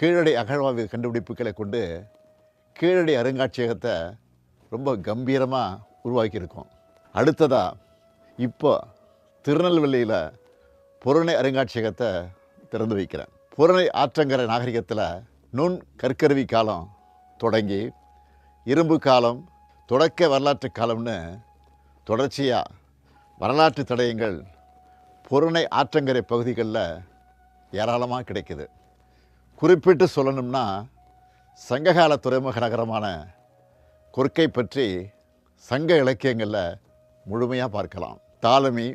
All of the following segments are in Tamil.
கீழடி அகழ்வாய்வு கண்டுபிடிப்புகளை கொண்டு கீழடி அருங்காட்சியகத்தை ரொம்ப கம்பீரமாக உருவாக்கியிருக்கோம். அடுத்ததாக இப்போ திருநெல்வேலியில் புறணை அருங்காட்சியகத்தை திறந்து வைக்கிறேன். புறணை ஆற்றங்கரை நாகரிகத்தில் நுண் கற்கருவி காலம் தொடங்கி இரும்பு காலம், தொடக்க வரலாற்று காலம்னு தொடர்ச்சியாக வரலாற்று தடயங்கள் புறணை ஆற்றங்கரை பகுதிகளில் ஏராளமாக கிடைக்குது. குறிப்பிட்டு சொல்லணும்னா சங்ககால துறைமுக நகரமான கொர்க்கை பற்றி சங்க இலக்கியங்களில் முழுமையாக பார்க்கலாம். தாலமி,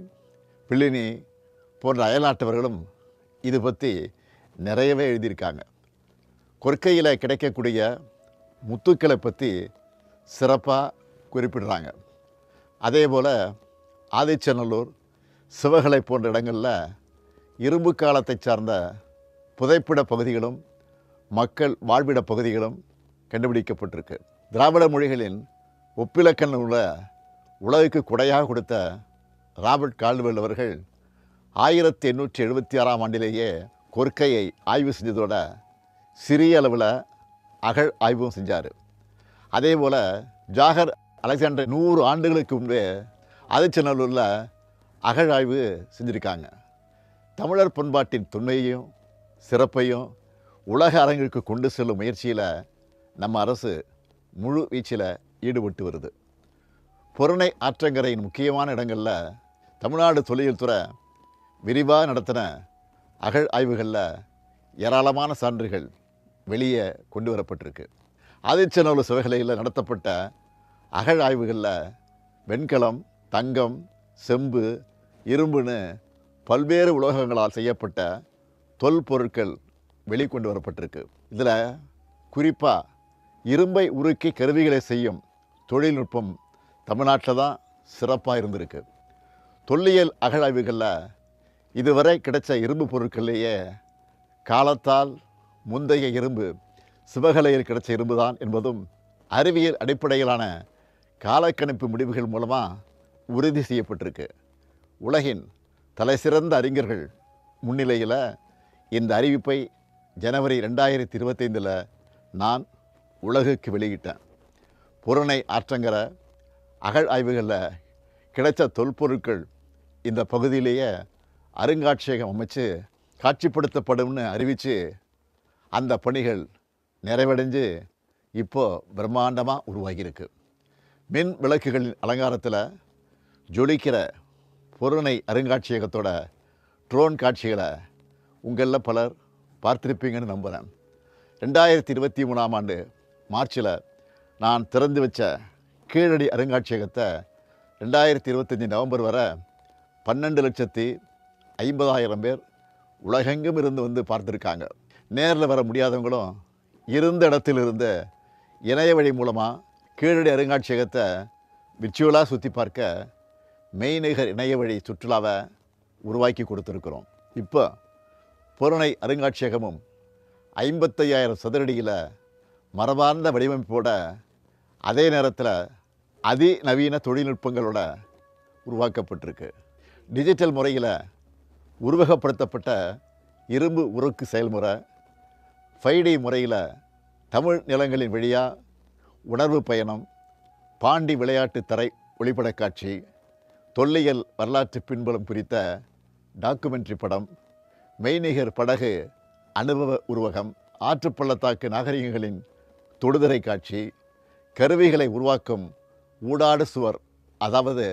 பிளினி போன்ற அயல்நாட்டவர்களும் இது பற்றி நிறையவே எழுதியிருக்காங்க. கொர்க்கையில் கிடைக்கக்கூடிய முத்துக்களை பற்றி சிறப்பாக குறிப்பிடுறாங்க. அதே போல் ஆதிச்சநல்லூர், சிவகலை போன்ற இடங்களில் இரும்பு காலத்தை சார்ந்த புதைப்பிட பகுதிகளும் மக்கள் வாழ்விட பகுதிகளும் கண்டுபிடிக்கப்பட்டிருக்கு. திராவிட மொழிகளின் ஒப்பிலக்கண உள்ள உலகுக்கு கொடையாக கொடுத்த ராபர்ட் கால்டுவெல் அவர்கள் 1876ஆம் ஆண்டிலேயே கொர்க்கையை ஆய்வு செஞ்சதோட சிறிய அளவில் அகழ் ஆய்வும் செஞ்சார். அதே போல் ஜாகர் அலெக்சாண்டர் 100 ஆண்டுகளுக்கு முன்பே ஆதிச்சநல்லூரில் அகழாய்வு செஞ்சுருக்காங்க. தமிழர் பண்பாட்டின் தொன்மையையும் சிறப்பையும் உலக அரங்கிற்கு கொண்டு செல்லும் முயற்சியில் நம்ம அரசு முழு வீச்சில் ஈடுபட்டு வருது. புறணை ஆற்றங்கரையின் முக்கியமான இடங்களில் தமிழ்நாடு தொல்லியல் துறை விரிவாக நடத்தின அகழ் ஆய்வுகளில் ஏராளமான சான்றுகள் வெளியே கொண்டு வரப்பட்டிருக்கு. ஆதிச்சநல்லூர் சிவகலையில் நடத்தப்பட்ட அகழ் ஆய்வுகளில் வெண்கலம், தங்கம், செம்பு, இரும்புன்னு பல்வேறு உலோகங்களால் செய்யப்பட்ட தொல்பொருட்கள் வெளிக்கொண்டு வரப்பட்டிருக்கு. இதில் குறிப்பாக இரும்பை உருக்கி கருவிகளை செய்யும் தொழில்நுட்பம் தமிழ்நாட்டில் தான் சிறப்பாக இருந்திருக்கு. தொல்லியல் அகழாய்வுகளில் இதுவரை கிடைச்ச இரும்பு பொருட்கள்லேயே காலத்தால் முந்தைய இரும்பு சிவகலையில் கிடைச்ச இரும்பு தான் என்பதும் அறிவியல் அடிப்படையிலான காலக்கணிப்பு முடிவுகள் மூலமாக உறுதி செய்யப்பட்டிருக்கு. உலகின் தலைசிறந்த அறிஞர்கள் முன்னிலையில் இந்த அறிவிப்பை ஜனவரி 2025 நான் உலகுக்கு வெளியிட்டேன். புறணை ஆற்றங்கரை அகழ் ஆய்வுகளில் கிடைச்ச தொல்பொருட்கள் இந்த பகுதியிலேயே அருங்காட்சியகம் அமைச்சு காட்சிப்படுத்தப்படும்னு அறிவித்து அந்த பணிகள் நிறைவடைஞ்சு இப்போது பிரம்மாண்டமாக உருவாகியிருக்கு. மின் விளக்குகளின் அலங்காரத்தில் ஜொலிக்கிற புறணை அருங்காட்சியகத்தோட ட்ரோன் காட்சிகளை உங்களில் பலர் பார்த்திருப்பீங்கன்னு நம்புகிறேன். 2023ஆம் ஆண்டு மார்ச்சில் நான் திறந்து வச்ச கீழடி அருங்காட்சியகத்தை 2025 நவம்பர் வரை 12,50,000 பேர் உலகெங்கும் இருந்து வந்து பார்த்துருக்காங்க. நேரில் வர முடியாதவங்களும் இருந்த இடத்திலிருந்து இணைய வழி மூலமாக கீழடி அருங்காட்சியகத்தை விர்ச்சுவலாக சுற்றி பார்க்க மெய்நிகர் இணைய வழி சுற்றுலாவை உருவாக்கி கொடுத்துருக்குறோம். இப்போ புறணை அருங்காட்சியகமும் 55,000 சதுரடியில் மரபார்ந்த வடிவமைப்போட அதே நேரத்தில் அதிநவீன தொழில்நுட்பங்களோட உருவாக்கப்பட்டிருக்கு. டிஜிட்டல் முறையில் உருவகப்படுத்தப்பட்ட இரும்பு உருக்கு செயல்முறை, 5D முறையில் தமிழ் நிலங்களின் வழியாக உணர்வு பயணம், பாண்டி விளையாட்டு தரை ஒளிப்படக் காட்சி, தொல்லியல் வரலாற்று பின்புலம் குறித்த டாக்குமெண்ட்ரி படம், மெய்நிகர் படகு அனுபவ உருவகம், ஆற்றுப்பள்ளத்தாக்கு நாகரிகங்களின் தொடுதிரை காட்சி, கருவிகளை உருவாக்கும் ஊடாடு சுவர் அதாவது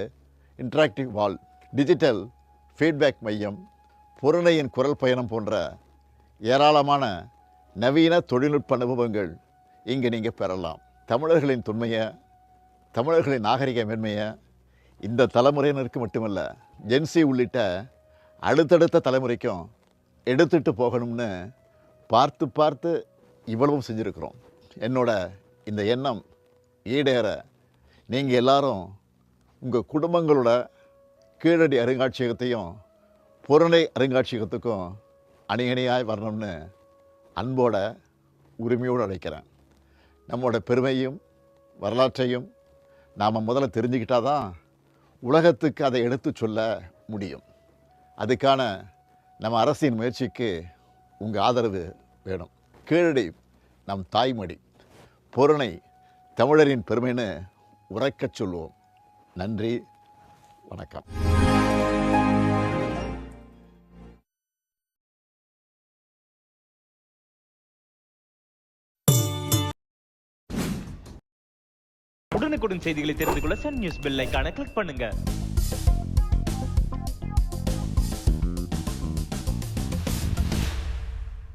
இன்ட்ராக்டிவ் வால், டிஜிட்டல் ஃபீட்பேக் மையம், புறணையின் குரல் பயணம் போன்ற ஏராளமான நவீன தொழில்நுட்ப அனுபவங்கள் இங்கே நீங்கள் பெறலாம். தமிழர்களின் தொன்மையை, தமிழர்களின் நாகரிக மேன்மையை இந்த தலைமுறையினருக்கு மட்டுமல்ல, ஜென்சி உள்ளிட்ட அடுத்தடுத்த தலைமுறைக்கும் எடுத்துகிட்டு போகணும்னு பார்த்து பார்த்து இவ்வளவும் செஞ்சுருக்கிறோம். என்னோட இந்த எண்ணம் ஈடேற நீங்கள் எல்லாரும் உங்கள் குடும்பங்களோட கீழடி அருங்காட்சியகத்தையும் புறணை அருங்காட்சியகத்துக்கும் அணியணியாய் வரணும்னு அன்போட உரிமையோடு அழைக்கிறேன். நம்மளோட பெருமையும் வரலாற்றையும் நாம் முதல்ல தெரிஞ்சுக்கிட்டால் தான் உலகத்துக்கு அதை எடுத்து சொல்ல முடியும். அதுக்கான நம்ம அரசின் முயற்சிக்கு உங்கள் ஆதரவு வேணும். கீழடி நம் தாய்மடி, பொருணை தமிழரின் பெருமைன்னு உரைக்கச் சொல்வோம். நன்றி, வணக்கம். உடனுக்குடன் செய்திகளை தெரிந்து கொள்ள சன் நியூஸ் பெல் ஐகானை கிளிக் பண்ணுங்க.